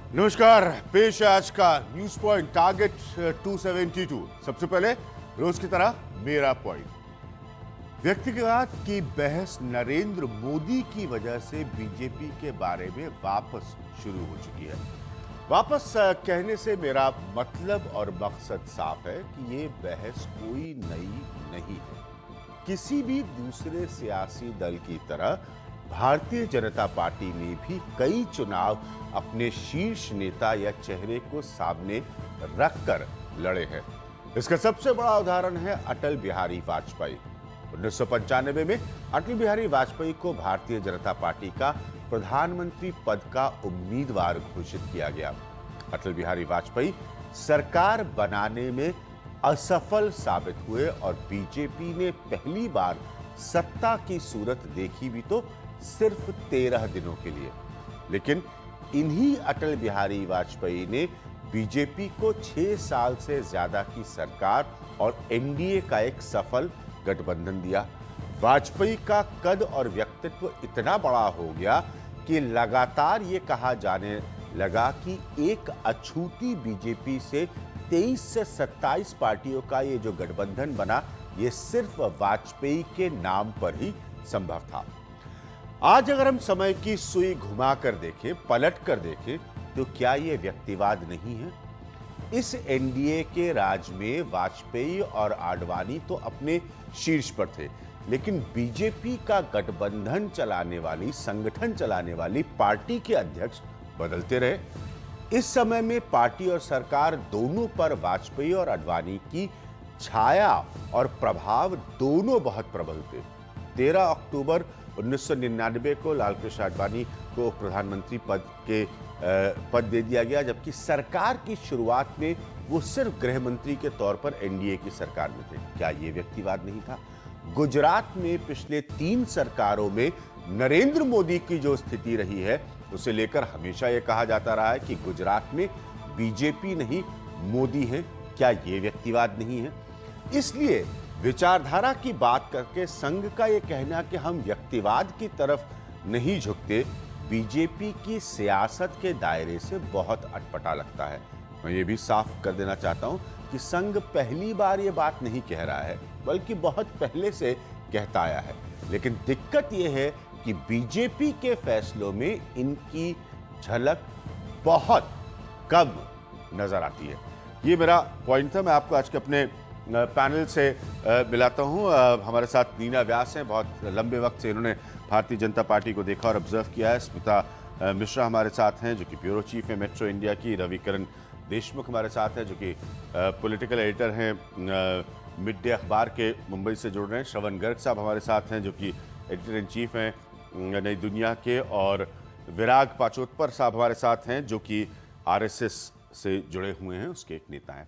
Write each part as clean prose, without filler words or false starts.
नमस्कार, पेश है आज का न्यूज पॉइंट टारगेट 272। सबसे पहले रोज की तरह मेरा पॉइंट। व्यक्तिगत की बहस नरेंद्र मोदी की वजह से बीजेपी के बारे में वापस शुरू हो चुकी है। वापस कहने से मेरा मतलब और मकसद साफ है कि ये बहस कोई नई नहीं है। किसी भी दूसरे सियासी दल की तरह भारतीय जनता पार्टी ने भी कई चुनाव अपने शीर्ष नेता या चेहरे को सामने रखकर लड़े हैं। इसका सबसे बड़ा उदाहरण है अटल बिहारी वाजपेयी। 1995 में अटल बिहारी वाजपेयी को भारतीय जनता पार्टी का प्रधानमंत्री पद का उम्मीदवार घोषित किया गया। अटल बिहारी वाजपेयी सरकार बनाने में असफल साबित हुए और बीजेपी ने पहली बार सत्ता की सूरत देखी भी तो सिर्फ 13 दिनों के लिए। लेकिन इन्हीं अटल बिहारी वाजपेयी ने बीजेपी को 6 साल से ज्यादा की सरकार और एनडीए का एक सफल गठबंधन दिया। वाजपेयी का कद और व्यक्तित्व इतना बड़ा हो गया कि लगातार ये कहा जाने लगा कि एक अछूती बीजेपी से 23 से 27 पार्टियों का ये जो गठबंधन बना, ये सिर्फ वाजपेयी के नाम पर ही संभव था। आज अगर हम समय की सुई घुमाकर देखें, पलट कर देखें, तो क्या यह व्यक्तिवाद नहीं है? इस एनडीए के राज में वाजपेयी और आडवाणी तो अपने शीर्ष पर थे, लेकिन बीजेपी का गठबंधन चलाने वाली, संगठन चलाने वाली पार्टी के अध्यक्ष बदलते रहे। इस समय में पार्टी और सरकार दोनों पर वाजपेयी और आडवाणी की छाया और प्रभाव दोनों बहुत प्रबल थे। 13 अक्टूबर 1999 को लालकृष्ण आडवाणी को प्रधानमंत्री पद दे दिया गया, जबकि सरकार की शुरुआत में वो सिर्फ गृह मंत्री के तौर पर एनडीए की सरकार में थे। क्या ये व्यक्तिवाद नहीं था? गुजरात में पिछले 3 सरकारों में नरेंद्र मोदी की जो स्थिति रही है, उसे लेकर हमेशा यह कहा जाता रहा है कि गुजरात में बीजेपी नहीं मोदी है। क्या ये व्यक्तिवाद नहीं है? इसलिए विचारधारा की बात करके संघ का यह कहना कि हम व्यक्तिवाद की तरफ नहीं झुकते, बीजेपी की सियासत के दायरे से बहुत अटपटा लगता है। मैं ये भी साफ कर देना चाहता हूं कि संघ पहली बार ये बात नहीं कह रहा है, बल्कि बहुत पहले से कहता आया है। लेकिन दिक्कत यह है कि बीजेपी के फैसलों में इनकी झलक बहुत कम नजर आती है। ये मेरा पॉइंट था। मैं आपको आज के अपने पैनल से मिलाता हूं। हमारे साथ नीना व्यास हैं, बहुत लंबे वक्त से इन्होंने भारतीय जनता पार्टी को देखा और ऑब्जर्व किया है। स्मिता मिश्रा हमारे साथ हैं, जो कि ब्यूरो चीफ है मेट्रो इंडिया की। रविकरण देशमुख हमारे साथ हैं, जो कि पॉलिटिकल एडिटर हैं मिड डे अखबार के, मुंबई से जुड़ रहे हैं। श्रवण गर्ग साहब हमारे साथ हैं, जो कि एडिटर इन चीफ हैं नई दुनिया के। और विराग पाचोत्तर साहब हमारे साथ हैं, जो कि आरएसएस से जुड़े हुए हैं, उसके एक नेता हैं।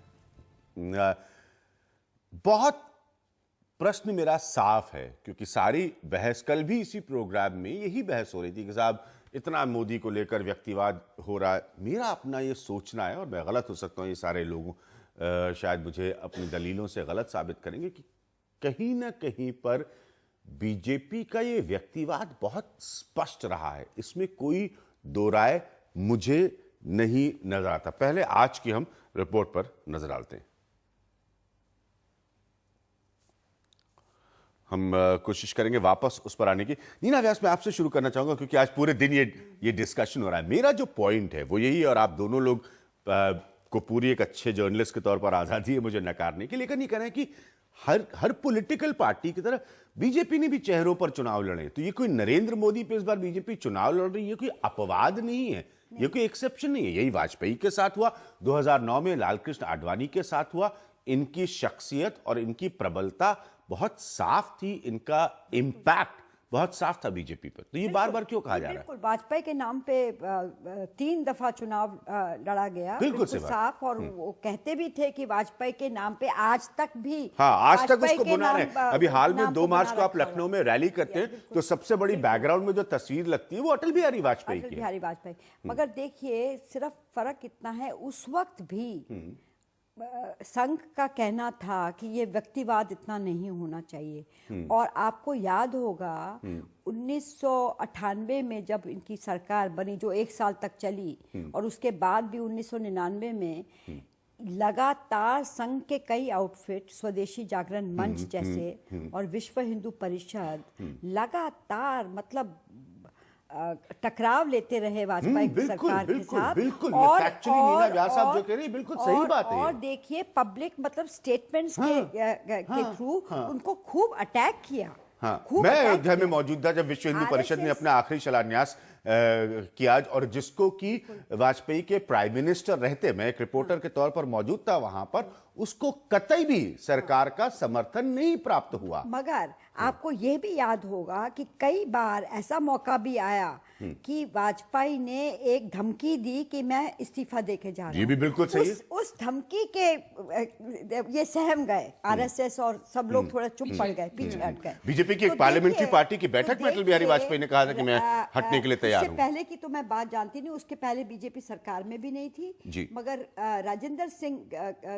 बहुत प्रश्न मेरा साफ है, क्योंकि सारी बहस, कल भी इसी प्रोग्राम में यही बहस हो रही थी कि साहब इतना मोदी को लेकर व्यक्तिवाद हो रहा है। मेरा अपना ये सोचना है, और मैं गलत हो सकता हूँ, ये सारे लोगों शायद मुझे अपनी दलीलों से गलत साबित करेंगे, कि कहीं ना कहीं पर बीजेपी का ये व्यक्तिवाद बहुत स्पष्ट रहा है। इसमें कोई दो राय मुझे नहीं नजर आता। पहले आज की हम रिपोर्ट पर नजर डालते हैं। हम कोशिश करेंगे वापस उस पर आने की। नीना व्यास, मैं आपसे शुरू करना चाहूंगा, क्योंकि आज पूरे दिन ये डिस्कशन हो रहा है। मेरा जो पॉइंट है वो यही है, और आप दोनों लोग को पूरी एक अच्छे जर्नलिस्ट के तौर पर आजादी है मुझे नकारने की, लेकिन ये कहना है कि हर पॉलिटिकल पार्टी की तरह बीजेपी ने भी चेहरों पर चुनाव लड़े। तो ये कोई नरेंद्र मोदी पे इस बार बीजेपी चुनाव लड़ रही है, कोई अपवाद नहीं है, ये कोई एक्सेप्शन नहीं है। यही वाजपेयी के साथ हुआ, 2009 में लालकृष्ण आडवाणी के साथ हुआ। इनकी शख्सियत और इनकी प्रबलता बहुत साफ थी, इनका इम्पैक्ट बहुत साफ था बीजेपी पर। तो ये बार बार क्यों कहा जा रहा है? बिल्कुल, वाजपेयी के नाम पे 3 दफा चुनाव लड़ा गया, बिल्कुल साफ। और वो कहते भी थे कि वाजपेयी के नाम पे आज तक भी, हाँ, आज तक उसको बुना रहे हैं। अभी हाल में 2 मार्च को आप लखनऊ में रैली करते हैं, तो सबसे बड़ी बैकग्राउंड में जो तस्वीर लगती है वो अटल बिहारी वाजपेयी की। मगर देखिए, सिर्फ फर्क इतना है, उस वक्त भी संघ का कहना था कि ये व्यक्तिवाद इतना नहीं होना चाहिए। और आपको याद होगा 1998 में जब इनकी सरकार बनी, जो 1 साल तक चली, और उसके बाद भी 1999 में लगातार संघ के कई आउटफिट, स्वदेशी जागरण मंच जैसे और विश्व हिंदू परिषद लगातार मतलब टकराव लेते रहे वाजपेयी की सरकार के साथ। बिल्कुल, नीना व्यास साहब जो कह रही बिल्कुल सही बात है। और देखिए पब्लिक मतलब स्टेटमेंट्स के थ्रू उनको खूब अटैक किया। मैं अयोध्या में मौजूद था जब विश्व हिंदू परिषद ने अपना आखिरी शिलान्यास किया, और जिसको कि वाजपेयी के प्राइम मिनिस्टर रहते, मैं एक रिपोर्टर के तौर पर मौजूद था वहां पर, उसको कतई भी सरकार का समर्थन नहीं प्राप्त हुआ। मगर आपको यह भी याद होगा कि कई बार ऐसा मौका भी आया कि वाजपेयी ने एक धमकी दी कि मैं इस्तीफा देके जा रहा हूं। ये भी बिल्कुल सही है। उस धमकी के ये सहम गए आरएसएस और सब लोग थोड़ा चुप पड़ गए, पीछे हट गए। बीजेपी की एक पार्लियामेंट्री पार्टी की बैठक में अटल बिहारी वाजपेयी ने कहा था कि मैं हटने के लिए तैयार हूं। पहले की तो मैं बात जानती नहीं, उसके पहले बीजेपी सरकार में भी नहीं थी। मगर राजेंद्र सिंह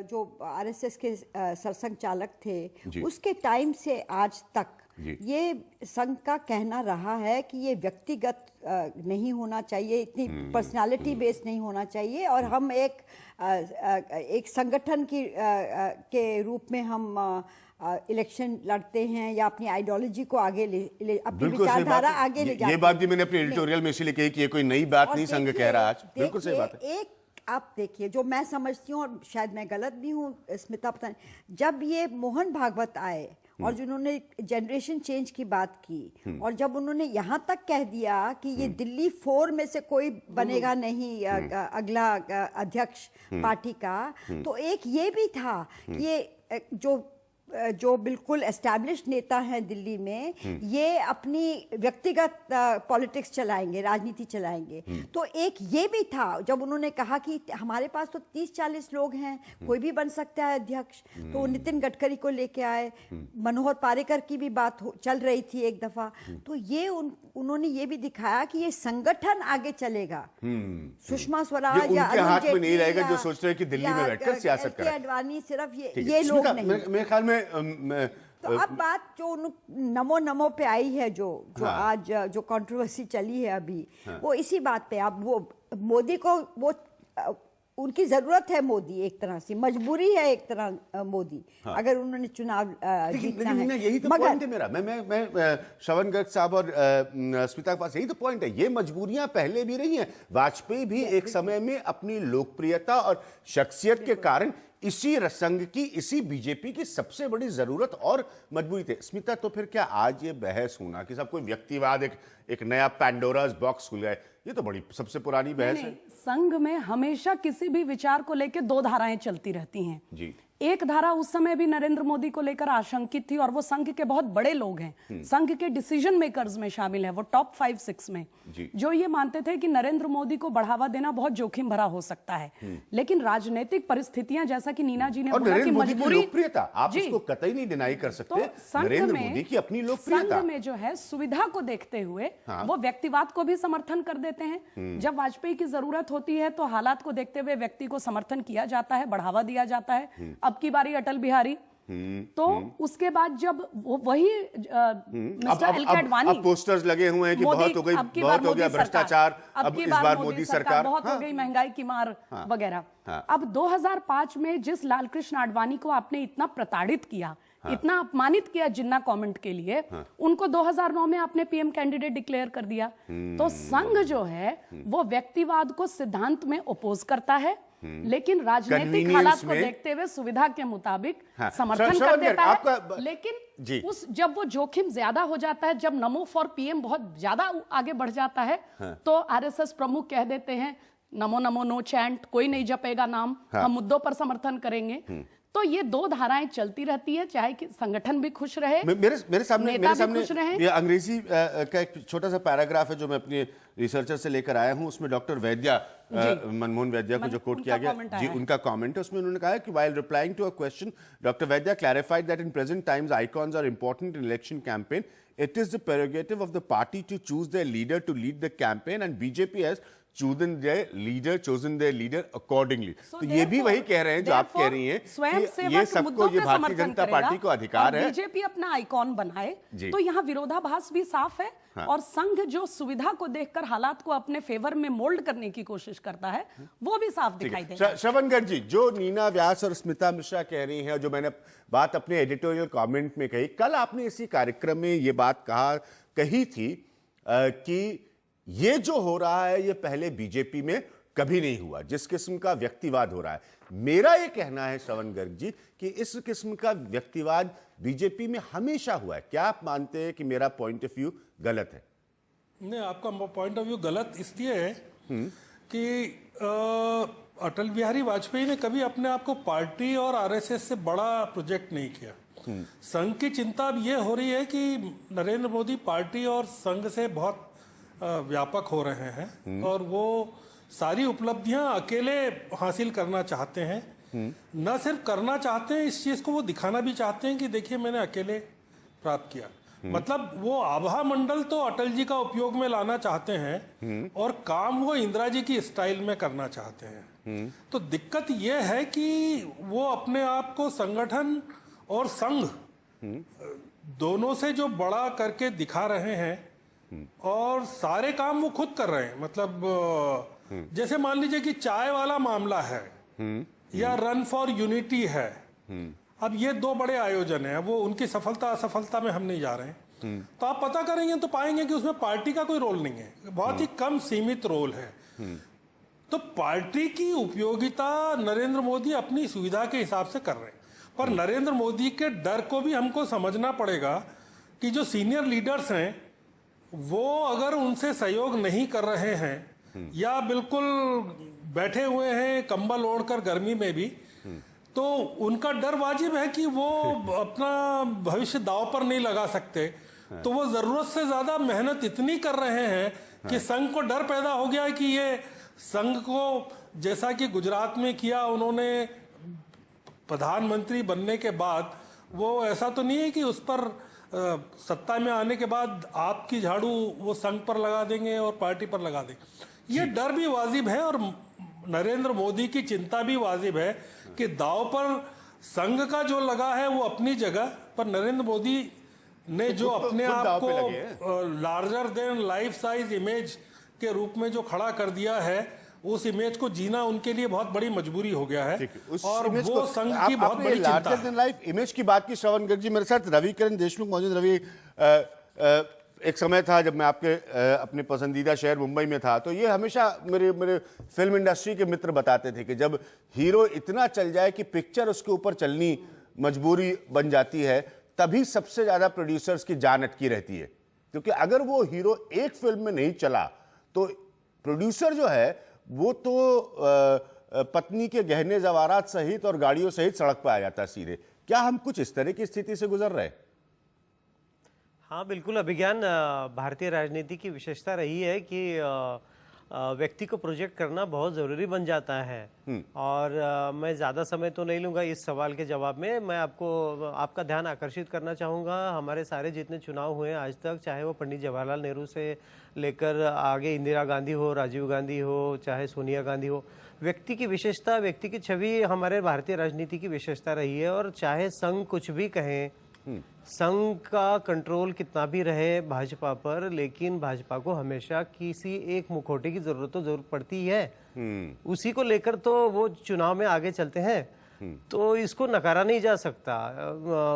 जो आरएसएस के सरसंघचालक थे, उसके टाइम से आज तक ये संघ का कहना रहा है कि ये व्यक्तिगत नहीं होना चाहिए, इतनी पर्सनालिटी बेस्ड नहीं होना चाहिए, और हम एक संगठन के रूप में हम इलेक्शन लड़ते हैं या अपनी आइडियोलॉजी को आगे अपनी विचारधारा आगे ले जाते हैं। ये बात भी मैंने अपने एडिटोरियल में इसलिए कही कि ये कोई नई बात नहीं संघ कह रहा आज। बिल्कुल सही बात है। एक आप देखिए, जो मैं समझती हूँ, और शायद मैं गलत भी हूँ स्मिता, पता नहीं, जब ये मोहन भागवत आए और जिन्होंने जनरेशन चेंज की बात की, और जब उन्होंने यहाँ तक कह दिया कि ये दिल्ली 4 में से कोई बनेगा नहीं अगला अध्यक्ष पार्टी का, तो एक ये भी था कि ये जो बिल्कुल एस्टैब्लिश्ड नेता हैं दिल्ली में, ये अपनी व्यक्तिगत पॉलिटिक्स चलाएंगे, राजनीति चलाएंगे। तो एक ये भी था जब उन्होंने कहा कि हमारे पास तो 30-40 लोग हैं, कोई भी बन सकता है अध्यक्ष। तो नितिन गडकरी को लेके आए, मनोहर पार्रिकर की भी बात चल रही थी एक दफा। तो ये उन्होंने ये भी दिखाया कि ये संगठन आगे चलेगा। सुषमा स्वराज या हाथ में नहीं रहेगा जो सोच रहे हैं कि दिल्ली में बैठकर सियासत करें। अडवाणी सिर्फ ये लोग नहीं। मेरे ख्याल में तो अब बात जो नमो पे आई है, जो आज जो कंट्रोवर्सी चली है अभी, वो इसी बात पे। अब वो मोदी को वो उनकी जरूरत है, मोदी एक तरह से मजबूरी है एक तरह मोदी, अगर उन्होंने चुनाव जीतना है। यही तो पॉइंट है मेरा। मैं श्रवण गर्ग साहब और स्मिता के पास यही तो पॉइंट है। ये मजबूरियां पहले भी रही हैं। वाजपेयी भी एक समय में अपनी लोकप्रियता और शख्सियत के कारण इसी संघ की, इसी बीजेपी की सबसे बड़ी जरूरत और मजबूरी थे। स्मिता, तो फिर क्या आज ये बहस होना कि सब कोई व्यक्तिवाद, एक नया पैंडोरास बॉक्स खुल गया, ये तो बड़ी सबसे पुरानी बहस है। संघ में हमेशा किसी भी विचार को लेकर 2 धाराएं चलती रहती हैं जी। एक धारा उस समय भी नरेंद्र मोदी को लेकर आशंकित थी, और वो संघ के बहुत बड़े लोग हैं, संघ के डिसीजन मेकर्स में शामिल है, वो टॉप 5-6 में, जो ये मानते थे कि नरेंद्र मोदी को बढ़ावा देना बहुत जोखिम भरा हो सकता है। लेकिन राजनीतिक परिस्थितियां, जैसा कि नीना जी ने बोला कि मजबूरी, लोकप्रियता आप इसको कतई नहीं डिनाई कर सकते। तो नरेंद्र मोदी की अपनी लोकप्रियता, संघ में जो है सुविधा को देखते हुए वो व्यक्तिवाद को भी समर्थन कर देते हैं। जब वाजपेयी की जरूरत होती है तो हालात को देखते हुए व्यक्ति को समर्थन किया जाता है, बढ़ावा दिया जाता है। अब की बारी अटल बिहारी, तो उसके बाद जब वही मिस्टर एल के अडवाणी, अब पोस्टर्स लगे हुए हैं कि बहुत हो गई, बहुत हो गया भ्रष्टाचार, अब इस बार मोदी सरकार, बहुत हो गई महंगाई की मार वगैरह। अब 2005 में जिस लालकृष्ण आडवाणी को आपने इतना प्रताड़ित किया, इतना अपमानित किया जिन्ना कमेंट के लिए, उनको 2009 में आपने पीएम कैंडिडेट डिक्लेयर कर दिया। तो संघ जो है वो व्यक्तिवाद को सिद्धांत में ओपोज करता है, लेकिन राजनीतिक हालात को देखते हुए सुविधा के मुताबिक समर्थन कर देता है। लेकिन जब वो जोखिम ज्यादा हो जाता है, जब नमो फॉर पीएम बहुत ज्यादा आगे बढ़ जाता है, तो आरएसएस प्रमुख कह देते हैं नमो नमो नो चैंट, कोई नहीं जपेगा नाम, हम मुद्दों पर समर्थन करेंगे। तो ये 2 धाराएं चलती रहती है, चाहे कि संगठन भी खुश रहे, मेरे सामने ये अंग्रेजी का एक छोटा सा पैराग्राफ है जो मैं अपने रिसर्चर से लेकर आया हूं। उसमें डॉक्टर वैद्या, मनमोहन वैद्या को जो कोट किया गया जी, उनका कमेंट है। उसमें उन्होंने कहा कि while replying to a question, Dr. Vaidya clarified that in present times icons are important in election campaign. It is the prerogative of the party to choose their leader to lead the campaign, and BJP has chosen their leader accordingly. So तो ये भी वही कह रहे हैं जो आप कह रही हैं कि ये सबको, ये भारतीय जनता पार्टी को अधिकार है, बीजेपी अपना आइकॉन बनाए। जी। तो यहाँ विरोधाभास भी साफ है। हाँ। और संघ जो सुविधा को देखकर हालात को अपने फेवर में मोल्ड करने की कोशिश करता है, वो भी साफ दिखाई देता है। श्रवण गर्ग जी, जो नीना व्यास और स्मिता मिश्रा कह रही हैं, जो मैंने बात अपने एडिटोरियल कमेंट में कही, कल आपने इसी कार्यक्रम में ये बात कही थी कि ये जो हो रहा है ये पहले बीजेपी में कभी नहीं हुआ, जिस किस्म का व्यक्तिवाद हो रहा है। मेरा ये कहना है श्रवण गर्ग जी कि इस किस्म का व्यक्तिवाद बीजेपी में हमेशा हुआ है। क्या आप मानते हैं कि मेरा पॉइंट ऑफ व्यू गलत है? नहीं, आपका पॉइंट ऑफ व्यू गलत इसलिए है कि अटल बिहारी वाजपेयी ने कभी अपने आप को पार्टी और आरएसएस से बड़ा प्रोजेक्ट नहीं किया। संघ की चिंता अब ये हो रही है कि नरेंद्र मोदी पार्टी और संघ से बहुत व्यापक हो रहे हैं और वो सारी उपलब्धियां अकेले हासिल करना चाहते हैं। न सिर्फ करना चाहते हैं, इस चीज को वो दिखाना भी चाहते हैं कि देखिए मैंने अकेले प्राप्त किया। मतलब वो आभा मंडल तो अटल जी का उपयोग में लाना चाहते हैं और काम वो इंदिरा जी की स्टाइल में करना चाहते हैं। तो दिक्कत ये है कि वो अपने आप को संगठन और संघ दोनों से जो बड़ा करके दिखा रहे हैं और सारे काम वो खुद कर रहे हैं। मतलब जैसे मान लीजिए कि चाय वाला मामला है या रन फॉर यूनिटी है, अब ये दो बड़े आयोजन हैं, वो उनकी सफलता असफलता में हम नहीं जा रहे हैं। तो आप पता करेंगे तो पाएंगे कि उसमें पार्टी का कोई रोल नहीं है, बहुत ही कम सीमित रोल है। तो पार्टी की उपयोगिता नरेंद्र मोदी अपनी सुविधा के हिसाब से कर रहे हैं, पर नरेंद्र मोदी के डर को भी हमको समझना पड़ेगा कि जो सीनियर लीडर्स हैं वो अगर उनसे सहयोग नहीं कर रहे हैं या बिल्कुल बैठे हुए हैं कंबल ओढ़कर गर्मी में भी, तो उनका डर वाजिब है कि वो अपना भविष्य दांव पर नहीं लगा सकते। तो वो जरूरत से ज्यादा मेहनत इतनी कर रहे हैं कि संघ को डर पैदा हो गया है कि ये संघ को, जैसा कि गुजरात में किया उन्होंने प्रधानमंत्री बनने के बाद, वो ऐसा तो नहीं है कि उस पर सत्ता में आने के बाद आपकी झाड़ू वो संघ पर लगा देंगे और पार्टी पर लगा देंगे। ये डर भी वाजिब है और नरेंद्र मोदी की चिंता भी वाजिब है कि दांव पर संघ का जो लगा है वो अपनी जगह, पर नरेंद्र मोदी ने जो अपने आप को larger than life size image के रूप में जो खड़ा कर दिया है, उस इमेज को जीना उनके लिए बहुत बड़ी मजबूरी हो गया है और वो संघ की बहुत बड़ी चिंता है। लार्जर देन लाइफ इमेज की बात की श्रवण गर्ग जी, मेरे साथ रविकिरण देशमुख मौजूद। रवि, एक समय था जब मैं आपके अपने पसंदीदा शहर मुंबई में था, तो ये हमेशा मेरे फिल्म इंडस्ट्री के मित्र बताते थे कि जब हीरो इतना चल जाए कि पिक्चर उसके ऊपर चलनी मजबूरी बन जाती है, तभी सबसे ज्यादा प्रोड्यूसर्स की जान अटकी रहती है। क्योंकि अगर वो हीरो एक फिल्म में नहीं चला तो प्रोड्यूसर जो है वो तो पत्नी के गहने जवारात सहित और गाड़ियों सहित सड़क पर आ जाता है सीधे। क्या हम कुछ इस तरह की स्थिति से गुजर रहे हैं? हाँ बिल्कुल, अभिज्ञान भारतीय राजनीति की विशेषता रही है कि व्यक्ति को प्रोजेक्ट करना बहुत ज़रूरी बन जाता है। और मैं ज़्यादा समय तो नहीं लूँगा इस सवाल के जवाब में। मैं आपका ध्यान आकर्षित करना चाहूँगा हमारे सारे जितने चुनाव हुए आज तक, चाहे वो पंडित जवाहरलाल नेहरू से लेकर आगे इंदिरा गांधी हो, राजीव गांधी हो, चाहे सोनिया गांधी हो, व्यक्ति की विशेषता, व्यक्ति की छवि हमारे भारतीय राजनीति की विशेषता रही है। और चाहे संघ कुछ भी कहें, संघ का कंट्रोल कितना भी रहे भाजपा पर, लेकिन भाजपा को हमेशा किसी एक मुखौटे की जरूरत तो जरूर पड़ती है। उसी को लेकर तो वो चुनाव में आगे चलते हैं, तो इसको नकारा नहीं जा सकता।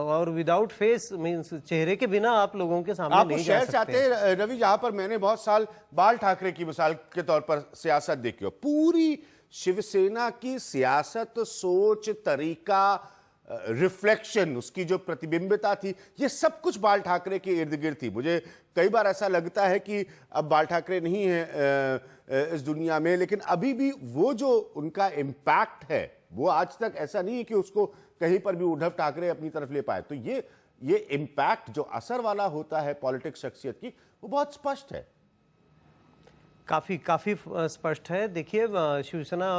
और विदाउट फेस मींस चेहरे के बिना आप लोगों के सामने नहीं जा सकते। चाहते हैं रवि, जहां पर मैंने बहुत साल बाल ठाकरे की मिसाल के तौर पर सियासत देखी हो, पूरी शिवसेना की सियासत, सोच, तरीका, रिफ्लेक्शन, उसकी जो प्रतिबिंबिता थी, ये सब कुछ बाल ठाकरे के इर्द गिर्द थी। मुझे कई बार ऐसा लगता है कि अब बाल ठाकरे नहीं है इस दुनिया में, लेकिन अभी भी वो जो उनका इम्पैक्ट है वो आज तक ऐसा नहीं है कि उसको कहीं पर भी उद्धव ठाकरे अपनी तरफ ले पाए। तो ये इम्पैक्ट जो असर वाला होता है पॉलिटिक्स शख्सियत की, वो बहुत स्पष्ट है। काफी स्पष्ट है। देखिए, शिवसेना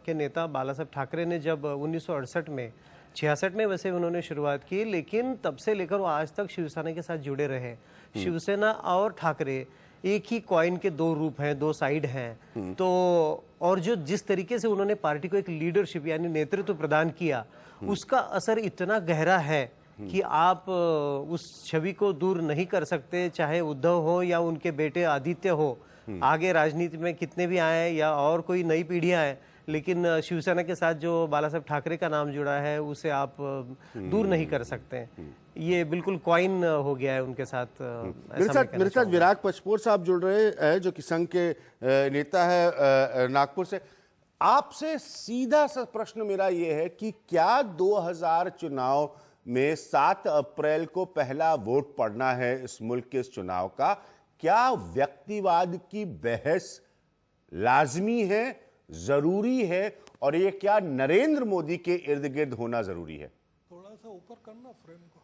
के नेता बाला साहब ठाकरे ने जब 1968 में 66 में वैसे उन्होंने शुरुआत की, लेकिन तब से लेकर वो आज तक शिवसेना के साथ जुड़े रहे। शिवसेना और ठाकरे एक ही कॉइन के दो रूप हैं, दो साइड हैं। तो और जो जिस तरीके से उन्होंने पार्टी को एक लीडरशिप यानी नेतृत्व प्रदान किया, उसका असर इतना गहरा है कि आप उस छवि को दूर नहीं कर सकते, चाहे उद्धव हो या उनके बेटे आदित्य हो। आगे राजनीति में कितने भी आए या और कोई नई पीढ़ी आए, लेकिन शिवसेना के साथ जो बाला साहब ठाकरे का नाम जुड़ा है उसे आप दूर नहीं कर सकते। ये बिल्कुल कॉइन हो गया है उनके साथ। मेरे साथ विराग पचपोर साहब जुड़ रहे हैं, जो कि संघ के नेता है नागपुर से। आपसे सीधा सा प्रश्न मेरा ये है कि क्या 2000 चुनाव में 7 अप्रैल को पहला वोट पड़ना है इस मुल्क के इस चुनाव का, क्या व्यक्तिवाद की बहस लाजमी है, जरूरी है, और ये क्या नरेंद्र मोदी के इर्द गिर्द होना जरूरी है? थोड़ा सा ऊपर करना फ्रेम को।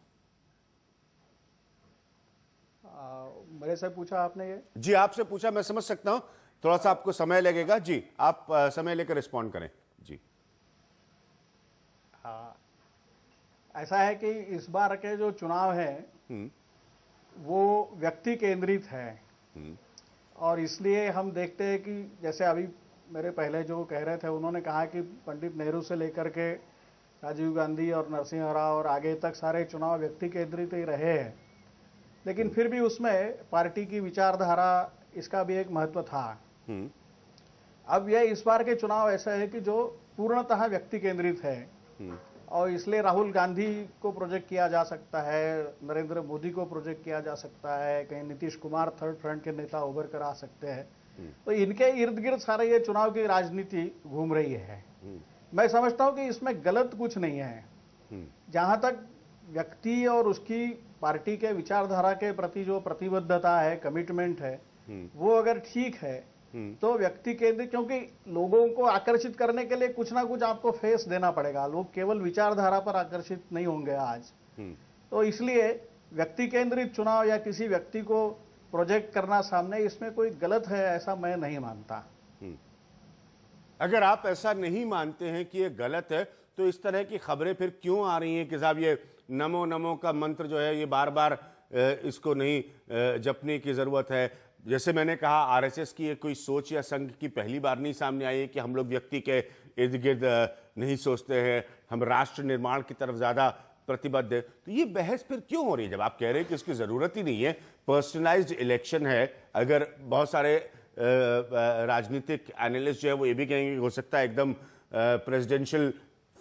मेरे से पूछा आपने ये? जी, आपसे पूछा, मैं समझ सकता हूं, थोड़ा सा आपको समय लगेगा। जी, आप समय लेकर रिस्पॉन्ड करें। जी हाँ, ऐसा है कि इस बार के जो चुनाव है वो व्यक्ति केंद्रित है, और इसलिए हम देखते हैं कि जैसे अभी मेरे पहले जो कह रहे थे, उन्होंने कहा कि पंडित नेहरू से लेकर के राजीव गांधी और नरसिंह राव और आगे तक सारे चुनाव व्यक्ति केंद्रित ही रहे हैं, लेकिन फिर भी उसमें पार्टी की विचारधारा इसका भी एक महत्व था। अब यह इस बार के चुनाव ऐसा है कि जो पूर्णतः व्यक्ति केंद्रित है, और इसलिए राहुल गांधी को प्रोजेक्ट किया जा सकता है, नरेंद्र मोदी को प्रोजेक्ट किया जा सकता है, कहीं नीतीश कुमार थर्ड फ्रंट के नेता उभर कर आ सकते हैं। तो इनके इर्द गिर्द सारे ये चुनाव की राजनीति घूम रही है। मैं समझता हूं कि इसमें गलत कुछ नहीं है, जहां तक व्यक्ति और उसकी पार्टी के विचारधारा के प्रति जो प्रतिबद्धता है, कमिटमेंट है, वो अगर ठीक है तो व्यक्ति केंद्रित, क्योंकि लोगों को आकर्षित करने के लिए कुछ ना कुछ आपको फेस देना पड़ेगा, लोग केवल विचारधारा पर आकर्षित नहीं होंगे आज। तो इसलिए व्यक्ति केंद्रित चुनाव या किसी व्यक्ति को प्रोजेक्ट करना सामने, इसमें कोई गलत है ऐसा मैं नहीं मानता। अगर आप ऐसा नहीं मानते हैं कि ये गलत है, तो इस तरह की खबरें फिर क्यों आ रही हैं कि साहब ये नमो नमो का मंत्र जो है ये बार बार इसको नहीं जपने की जरूरत है? जैसे मैंने कहा, आरएसएस की ये कोई सोच या संघ की पहली बार नहीं सामने आई है कि हम लोग व्यक्ति के इर्द गिर्द नहीं सोचते हैं, हम राष्ट्र निर्माण की तरफ ज्यादा प्रतिबद्ध है। तो ये बहस फिर क्यों हो रही है जब आप कह रहे हैं कि इसकी जरूरत ही नहीं है? पर्सनलाइज्ड इलेक्शन है। अगर बहुत सारे राजनीतिक एनालिस्ट जो है वो ये भी कहेंगे हो सकता है एकदम प्रेसिडेंशियल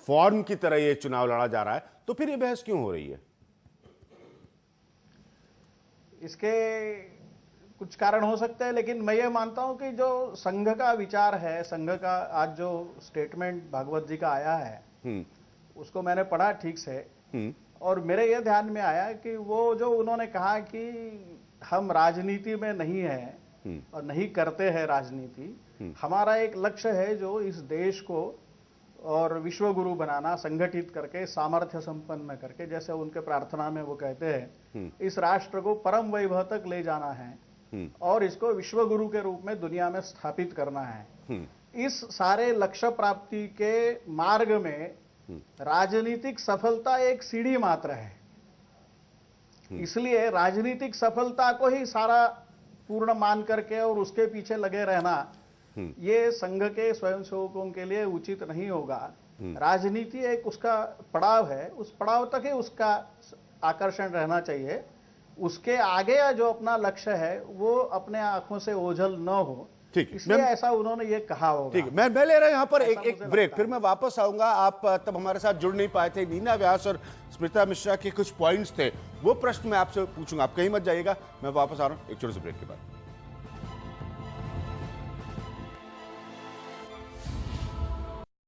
फॉर्म की तरह ये चुनाव लड़ा जा रहा है, तो फिर ये बहस क्यों हो रही है? इसके कुछ कारण हो सकते हैं, लेकिन मैं ये मानता हूं कि जो संघ का विचार है, संघ का आज जो स्टेटमेंट भागवत जी का आया है, उसको मैंने पढ़ा ठीक से, और मेरे ये ध्यान में आया कि वो जो उन्होंने कहा कि हम राजनीति में नहीं हैं और नहीं करते हैं राजनीति, हमारा एक लक्ष्य है जो इस देश को और विश्व गुरु बनाना, संगठित करके, सामर्थ्य संपन्न करके, जैसे उनके प्रार्थना में वो कहते हैं, इस राष्ट्र को परम वैभव तक ले जाना है और इसको विश्व गुरु के रूप में दुनिया में स्थापित करना है। इस सारे लक्ष्य प्राप्ति के मार्ग में राजनीतिक सफलता एक सीढ़ी मात्र है, इसलिए राजनीतिक सफलता को ही सारा पूर्ण मान करके और उसके पीछे लगे रहना ये संघ के स्वयंसेवकों के लिए उचित नहीं होगा। राजनीति एक उसका पड़ाव है, उस पड़ाव तक ही उसका आकर्षण रहना चाहिए, उसके आगे जो अपना लक्ष्य है वो अपने आंखों से ओझल न हो। ठीक, इसलिए ऐसा उन्होंने ये कहा होगा। ठीक, मैं ले रहा हूं यहां पर एक ब्रेक, फिर मैं वापस आऊंगा। आप तब हमारे साथ जुड़ नहीं पाए थे। नीना व्यास और स्मिता मिश्रा के कुछ पॉइंट्स थे, वो प्रश्न मैं आपसे पूछूंगा, आप कहीं मत जाइएगा, मैं वापस आ रहा हूं एक छोटे से ब्रेक के बाद।